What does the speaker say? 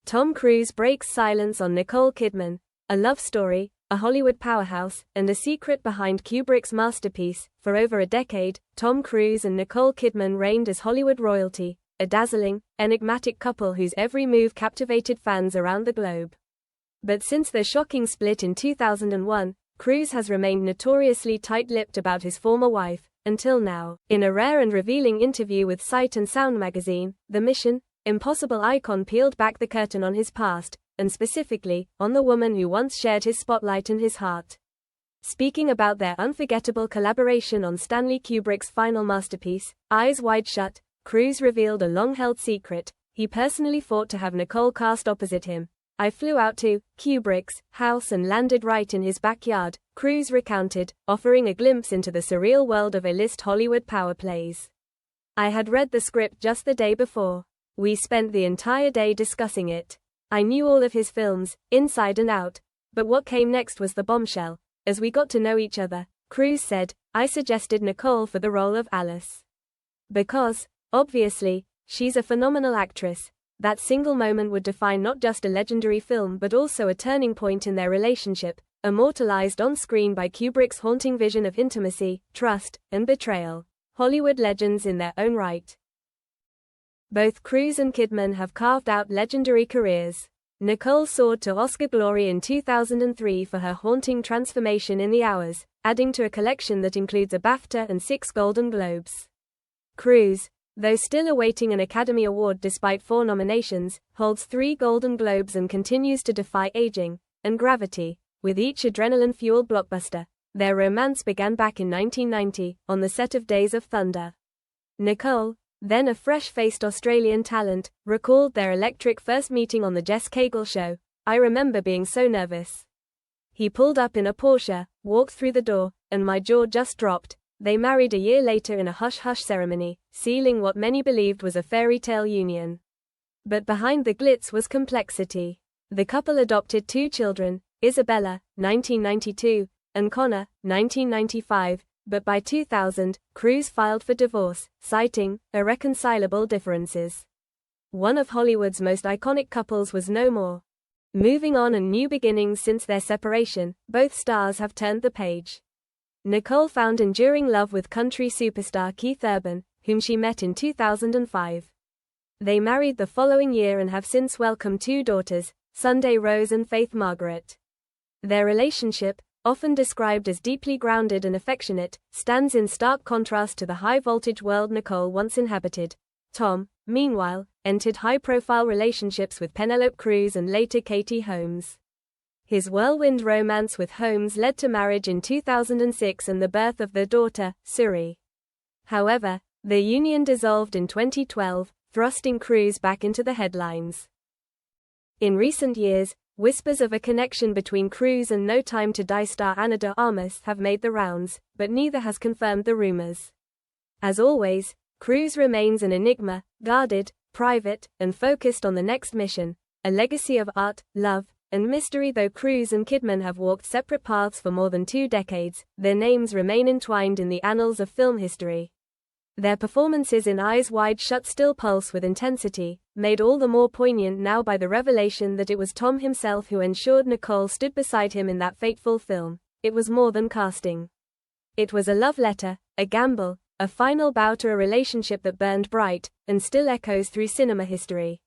Tom Cruise breaks silence on Nicole Kidman, a love story, a Hollywood powerhouse, and a secret behind Kubrick's masterpiece. For over a decade, Tom Cruise and Nicole Kidman reigned as Hollywood royalty, a dazzling, enigmatic couple whose every move captivated fans around the globe. But since their shocking split in 2001, Cruise has remained notoriously tight-lipped about his former wife, until now. In a rare and revealing interview with Sight and Sound magazine, the Mission Impossible icon peeled back the curtain on his past, and specifically, on the woman who once shared his spotlight and his heart. Speaking about their unforgettable collaboration on Stanley Kubrick's final masterpiece, Eyes Wide Shut, Cruise revealed a long-held secret. He personally fought to have Nicole cast opposite him. I flew out to Kubrick's house and landed right in his backyard, Cruise recounted, offering a glimpse into the surreal world of A-list Hollywood power plays. I had read the script just the day before. We spent the entire day discussing it. I knew all of his films, inside and out. But what came next was the bombshell. As we got to know each other, Cruise said, I suggested Nicole for the role of Alice. Because, obviously, she's a phenomenal actress. That single moment would define not just a legendary film but also a turning point in their relationship, immortalized on screen by Kubrick's haunting vision of intimacy, trust, and betrayal. Hollywood legends in their own right. Both Cruise and Kidman have carved out legendary careers. Nicole soared to Oscar glory in 2003 for her haunting transformation in The Hours, adding to a collection that includes a BAFTA and 6 Golden Globes. Cruise, though still awaiting an Academy Award despite 4 nominations, holds 3 Golden Globes and continues to defy aging and gravity, with each adrenaline-fueled blockbuster. Their romance began back in 1990, on the set of Days of Thunder. Nicole, then a fresh-faced Australian talent, recalled their electric first meeting on the Jess Cagle show. I remember being so nervous. He pulled up in a Porsche, walked through the door, and my jaw just dropped. They married a year later in a hush-hush ceremony, sealing what many believed was a fairy tale union. But behind the glitz was complexity. The couple adopted 2 children, Isabella, 1992, and Connor, 1995, but by 2000, Cruise filed for divorce, citing irreconcilable differences. One of Hollywood's most iconic couples was no more. Moving on and new beginnings since their separation, both stars have turned the page. Nicole found enduring love with country superstar Keith Urban, whom she met in 2005. They married the following year and have since welcomed 2 daughters, Sunday Rose and Faith Margaret. Their relationship, often described as deeply grounded and affectionate, stands in stark contrast to the high-voltage world Nicole once inhabited. Tom, meanwhile, entered high-profile relationships with Penelope Cruz and later Katie Holmes. His whirlwind romance with Holmes led to marriage in 2006 and the birth of their daughter, Suri. However, their union dissolved in 2012, thrusting Cruise back into the headlines. In recent years, whispers of a connection between Cruise and No Time to Die star Ana de Armas have made the rounds, but neither has confirmed the rumors. As always, Cruise remains an enigma, guarded, private, and focused on the next mission, a legacy of art, love, and mystery. Though Cruise and Kidman have walked separate paths for more than 2 decades, their names remain entwined in the annals of film history. Their performances in Eyes Wide Shut still pulse with intensity, made all the more poignant now by the revelation that it was Tom himself who ensured Nicole stood beside him in that fateful film. It was more than casting. It was a love letter, a gamble, a final bow to a relationship that burned bright, and still echoes through cinema history.